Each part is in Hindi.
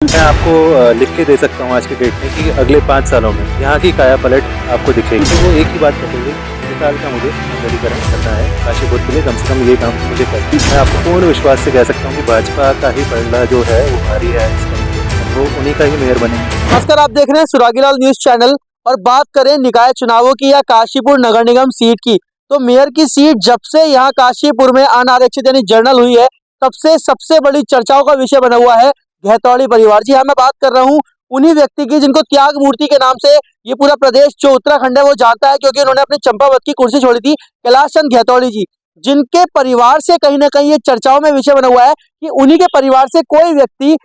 मैं आपको लिख के दे सकता हूँ आज की डेट में कि अगले 5 सालों में यहाँ की काया पलट आपको दिखेगी। तो वो एक ही बात कहेंगे, निकाल का मुझे सौंदर्यीकरण करना है काशीपुर के लिए, कम से कम ये काम मुझे करना है। मैं आपको पूर्ण विश्वास से कह सकता हूँ कि भाजपा का ही पलड़ा जो है वो भारी है, वो उन्हीं का ही मेयर बनेंगे। नमस्कार, आप देख रहे हैं सुरागीलाल न्यूज चैनल। और बात करें निकाय चुनावों की या काशीपुर नगर निगम सीट की, तो मेयर की सीट जब से यहाँ काशीपुर में अनारक्षित यानी जनरल हुई है, तब से सबसे बड़ी चर्चाओं का विषय बना हुआ है गहतौड़ी परिवार। जी हाँ, मैं बात कर रहा हूँ उन्हीं व्यक्ति की जिनको त्याग मूर्ति के नाम से ये पूरा प्रदेश जो उत्तराखंड है वो जानता है, क्योंकि उन्होंने अपनी चंपावत की कुर्सी छोड़ी थी। कैलाश चंद गहतौड़ी जी, जिनके परिवार से कहीं ना कहीं ये चर्चाओं में विषय बना हुआ है कि उन्हीं के परिवार से कोई व्यक्ति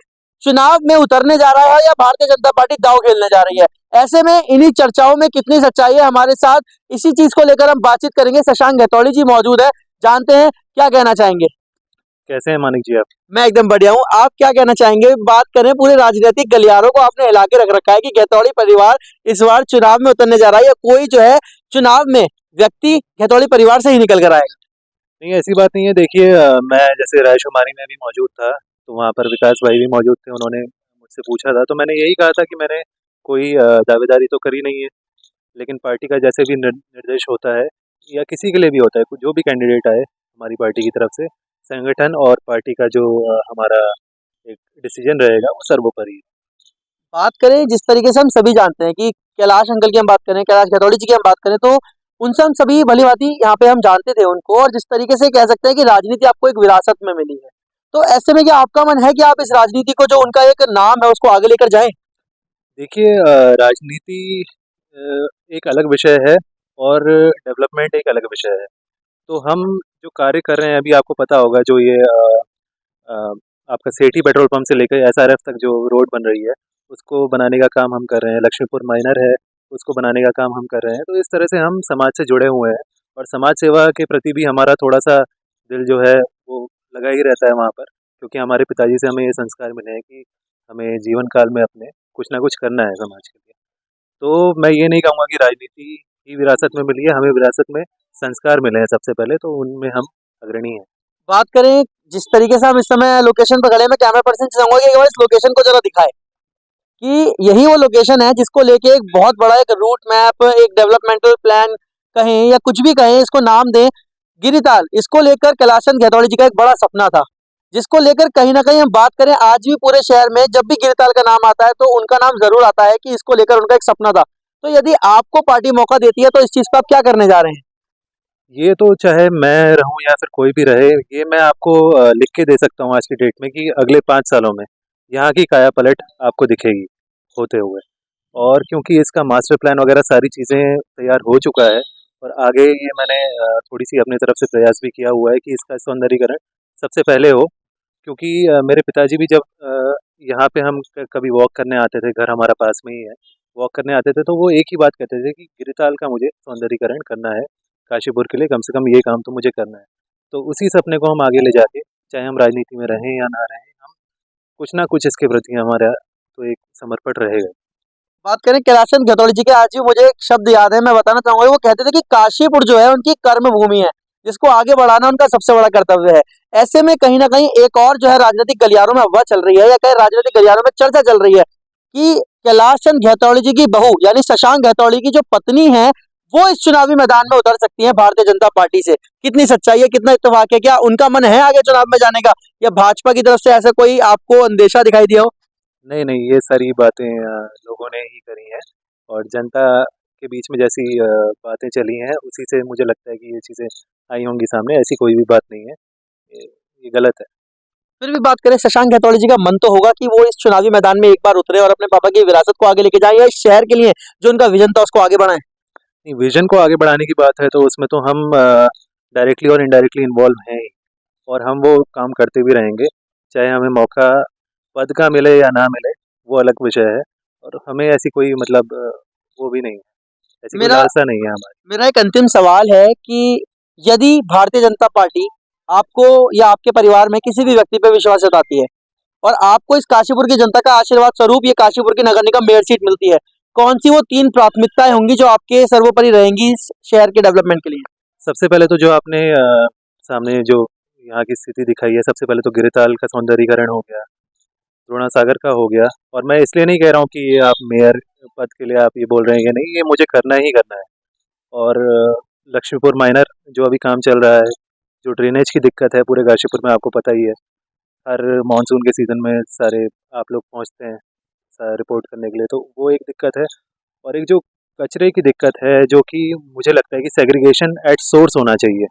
चुनाव में उतरने जा रहा है या भारतीय जनता पार्टी दांव खेलने जा रही है। ऐसे में इन्हीं चर्चाओं में कितनी सच्चाई है, हमारे साथ इसी चीज को लेकर हम बातचीत करेंगे। शशांक गहतौड़ी जी मौजूद है, जानते हैं क्या कहना चाहेंगे। कैसे हैं मानिक जी आप? मैं एकदम बढ़िया हूँ, आप क्या कहना चाहेंगे। बात करें पूरे राजनीतिक गलियारों को आपने हिला के रख रखा है कि गहतौड़ी परिवार इस बार चुनाव में उतरने जा रहा है, या कोई जो है चुनाव में व्यक्ति गहतौड़ी परिवार से ही निकल कर आएगा। नहीं, ऐसी बात नहीं है। देखिए, मैं जैसे रायशुमारी में भी मौजूद था, तो वहाँ पर विकास भाई भी मौजूद थे। उन्होंने मुझसे पूछा था, तो मैंने यही कहा था कि मैंने कोई दावेदारी तो करी नहीं है, लेकिन पार्टी का जैसे भी निर्देश होता है या किसी के लिए भी होता है, जो भी कैंडिडेट आए हमारी पार्टी की तरफ से, संगठन और पार्टी का जो हमारा एक डिसीजन रहेगा वो सर्वोपरि है। बात करें जिस तरीके से हम सभी जानते हैं कि कैलाश अंकल की हम बात करें, कैलाश गहतौड़ी जी की हम बात करें, तो उनसे हम सभी भली भांति यहाँ पे हम जानते थे उनको। और जिस तरीके से कह सकते हैं कि राजनीति आपको एक विरासत में मिली है, तो ऐसे में क्या आपका मन है कि आप इस राजनीति को जो उनका एक नाम है उसको आगे लेकर जाएं। देखिए, राजनीति एक अलग विषय है और डेवलपमेंट एक अलग विषय है। तो हम जो कार्य कर रहे हैं, अभी आपको पता होगा, जो ये अ, आपका सेठी पेट्रोल पंप से लेकर एसआरएफ तक जो रोड बन रही है, उसको बनाने का काम हम कर रहे हैं। लक्ष्मीपुर माइनर है, उसको बनाने का काम हम कर रहे हैं। तो इस तरह से हम समाज से जुड़े हुए हैं और समाज सेवा के प्रति भी हमारा थोड़ा-सा दिल जो है वो लगा ही रहता है वहाँ पर, क्योंकि हमारे पिताजी से हमें ये संस्कार मिले हैं कि हमें जीवन काल में अपने कुछ ना कुछ करना है समाज के लिए। तो मैं ये नहीं कहूँगा कि राजनीति ही विरासत में मिली है, हमें विरासत में संस्कार मिले हैं सबसे पहले, तो उनमें हम अग्रणी हैं। बात करें जिस तरीके से हम इस समय लोकेशन पर खड़े हैं, मैं कैमरा पर्सन से चाहूंगा कि एक बार इस लोकेशन को जरा दिखाए कि यही वो लोकेशन है जिसको लेके एक बहुत बड़ा एक रूट मैप, एक डेवलपमेंटल प्लान कहें या कुछ भी कहें, इसको नाम दें गिरिताल, इसको लेकर कैलाश गहतौड़ी जी का एक बड़ा सपना था, जिसको लेकर कहीं ना कहीं हम बात करें आज भी पूरे शहर में जब भी गिरिताल का नाम आता है तो उनका नाम जरूर आता है कि इसको लेकर उनका एक सपना था। तो यदि आपको पार्टी मौका देती है तो इस चीज पर आप क्या करने जा रहे हैं। ये तो चाहे मैं रहूं या फिर कोई भी रहे, ये मैं आपको लिख के दे सकता हूँ आज की डेट में कि अगले 5 सालों में यहाँ की काया पलट आपको दिखेगी होते हुए। और क्योंकि इसका मास्टर प्लान वगैरह सारी चीज़ें तैयार हो चुका है, और आगे ये मैंने थोड़ी सी अपनी तरफ से प्रयास भी किया हुआ है कि इसका सौंदर्यीकरण सबसे पहले हो। क्योंकि मेरे पिताजी भी जब यहाँ पे हम कभी वॉक करने आते थे, घर हमारा पास में ही है, वॉक करने आते थे, तो वो एक ही बात कहते थे कि गिरिताल का मुझे सौंदर्यीकरण करना है काशीपुर के लिए, कम से कम ये काम तो मुझे करना है। तो उसी सपने को हम आगे ले जाके, चाहे हम राजनीति में रहें या ना रहें, हम कुछ ना कुछ इसके प्रति हमारा तो एक समर्पण रहेगा। बात करें कैलाश गहतौड़ी जी के, आज भी मुझे एक शब्द याद है, मैं बताना चाहूंगा। वो कहते थे कि काशीपुर जो है उनकी कर्म भूमि है, जिसको आगे बढ़ाना उनका सबसे बड़ा कर्तव्य है। ऐसे में कहीं ना कहीं एक और जो है राजनीतिक गलियारों में अफवाह चल रही है, या कहीं राजनीतिक गलियारों में चर्चा चल रही है कि कैलाश चंद गहतौड़ी जी की बहू यानी शशांक गहतौड़ी की जो पत्नी है, वो इस चुनावी मैदान में उतर सकती है भारतीय जनता पार्टी से। कितनी सच्चाई है, कितना इत्तेफाक है, क्या उनका मन है आगे चुनाव में जाने का, या भाजपा की तरफ से ऐसा कोई आपको अंदेशा दिखाई दिया हो। नहीं नहीं, ये सारी बातें लोगों ने ही करी हैं, और जनता के बीच में जैसी बातें चली हैं उसी से मुझे लगता है कि ये चीज़ें आई होंगी सामने। ऐसी कोई भी बात नहीं है, ये गलत है। फिर भी बात करें, शशांक गहतौड़ी जी का मन तो होगा कि वो इस चुनावी मैदान में एक बार उतरे और अपने पापा की विरासत को आगे लेके जाए, या इस शहर के लिए जो उनका विजन था उसको आगे बढ़ाएं। नहीं, विजन को आगे बढ़ाने की बात है तो उसमें तो हम डायरेक्टली और इनडायरेक्टली इन्वॉल्व हैं ही, और हम वो काम करते भी रहेंगे, चाहे हमें मौका पद का मिले या ना मिले, वो अलग विषय है। और हमें ऐसी कोई मतलब वो भी नहीं है, ऐसी कोई मेरा लालसा नहीं है हमारी। मेरा एक अंतिम सवाल है कि यदि भारतीय जनता पार्टी आपको या आपके परिवार में किसी भी व्यक्ति पर विश्वास जताती है और आपको इस काशीपुर की जनता का आशीर्वाद स्वरूप ये काशीपुर की नगर निगम मेयर सीट मिलती है, कौन सी वो 3 प्राथमिकताएं होंगी जो आपके सर्वोपरि रहेंगी इस शहर के डेवलपमेंट के लिए। सबसे पहले तो जो आपने सामने जो यहाँ की स्थिति दिखाई है, सबसे पहले तो गिरिताल का सौंदर्यीकरण हो गया, द्रोणा सागर का हो गया। और मैं इसलिए नहीं कह रहा हूँ कि ये आप मेयर पद के लिए आप ये बोल रहे हैं या नहीं, ये मुझे करना ही करना है। और लक्ष्मीपुर माइनर जो अभी काम चल रहा है, जो ड्रेनेज की दिक्कत है पूरे गाजीपुर में, आपको पता ही है। हर मानसून के सीज़न में सारे आप लोग पहुँचते हैं रिपोर्ट करने के लिए, तो वो एक दिक्कत है। और एक जो कचरे की दिक्कत है, जो कि मुझे लगता है कि सेग्रीगेशन एट सोर्स होना चाहिए,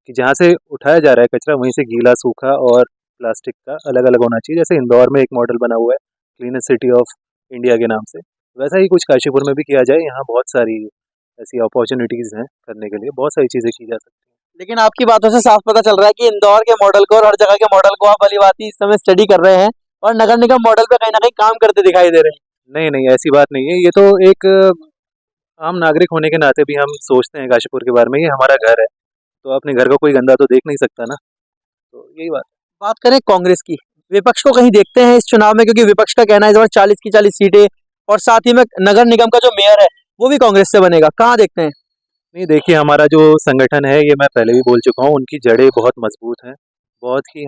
कि जहाँ से उठाया जा रहा है कचरा वहीं से गीला, सूखा और प्लास्टिक का अलग अलग होना चाहिए। जैसे इंदौर में एक मॉडल बना हुआ है क्लीनेस्ट सिटी ऑफ इंडिया के नाम से, वैसा ही कुछ काशीपुर में भी किया जाए। यहाँ बहुत सारी ऐसी अपॉर्चुनिटीज़ हैं करने के लिए, बहुत सारी चीज़ें की जा सकती हैं। लेकिन आपकी बातों से साफ पता चल रहा है कि इंदौर के मॉडल को और हर जगह के मॉडल को आप भलीभांति इस समय स्टडी कर रहे हैं और नगर निगम मॉडल पे कहीं ना कहीं काम करते दिखाई दे रहे हैं। नहीं नहीं, ऐसी बात नहीं है। ये तो एक आम नागरिक होने के नाते भी हम सोचते हैं काशीपुर के बारे में, ये हमारा घर है, तो अपने घर का कोई गंदा तो देख नहीं सकता ना, तो यही बात। बात करें कांग्रेस की, विपक्ष को कहीं देखते हैं इस चुनाव में, क्योंकि विपक्ष का कहना है इस बार 40 की 40 सीटें और साथ ही में नगर निगम का जो मेयर है वो भी कांग्रेस से बनेगा, कहाँ देखते हैं? नहीं देखिए, हमारा जो संगठन है, ये मैं पहले भी बोल चुका हूँ, उनकी जड़ें बहुत मजबूत हैं। बहुत ही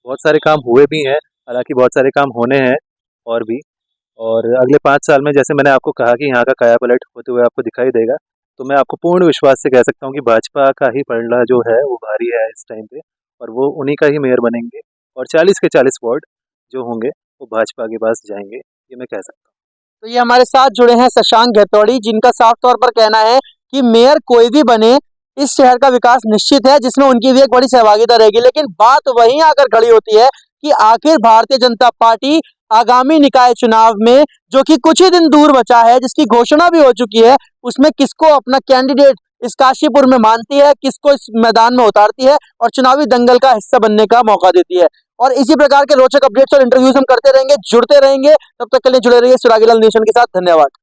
बहुत सारे काम हुए भी हैं, हालांकि बहुत सारे काम होने हैं और भी। और अगले 5 साल में, जैसे मैंने आपको कहा कि यहाँ का कायापलट होते हुए आपको दिखाई देगा, तो मैं आपको पूर्ण विश्वास से कह सकता हूँ कि भाजपा का ही पलड़ा जो है वो भारी है इस टाइम पे, और वो उन्हीं का ही मेयर बनेंगे। और 40 के 40 वार्ड जो होंगे वो भाजपा के पास जाएंगे, ये मैं कह सकता हूँ। तो ये हमारे साथ जुड़े हैं शशांक घेतौड़ी, जिनका साफ तौर पर कहना है कि मेयर कोई भी बने, इस शहर का विकास निश्चित है, जिसमें उनकी भी एक बड़ी सहभागिता रहेगी। लेकिन बात वहीं आकर खड़ी होती है कि आखिर भारतीय जनता पार्टी आगामी निकाय चुनाव में, जो कि कुछ ही दिन दूर बचा है, जिसकी घोषणा भी हो चुकी है, उसमें किसको अपना कैंडिडेट इस काशीपुर में मानती है, किसको इस मैदान में उतारती है और चुनावी दंगल का हिस्सा बनने का मौका देती है। और इसी प्रकार के रोचक अपडेट्स और इंटरव्यूज हम करते रहेंगे, जुड़ते रहेंगे। तब तक के लिए जुड़े रहिए सुरागीलाल नेशन के साथ। धन्यवाद।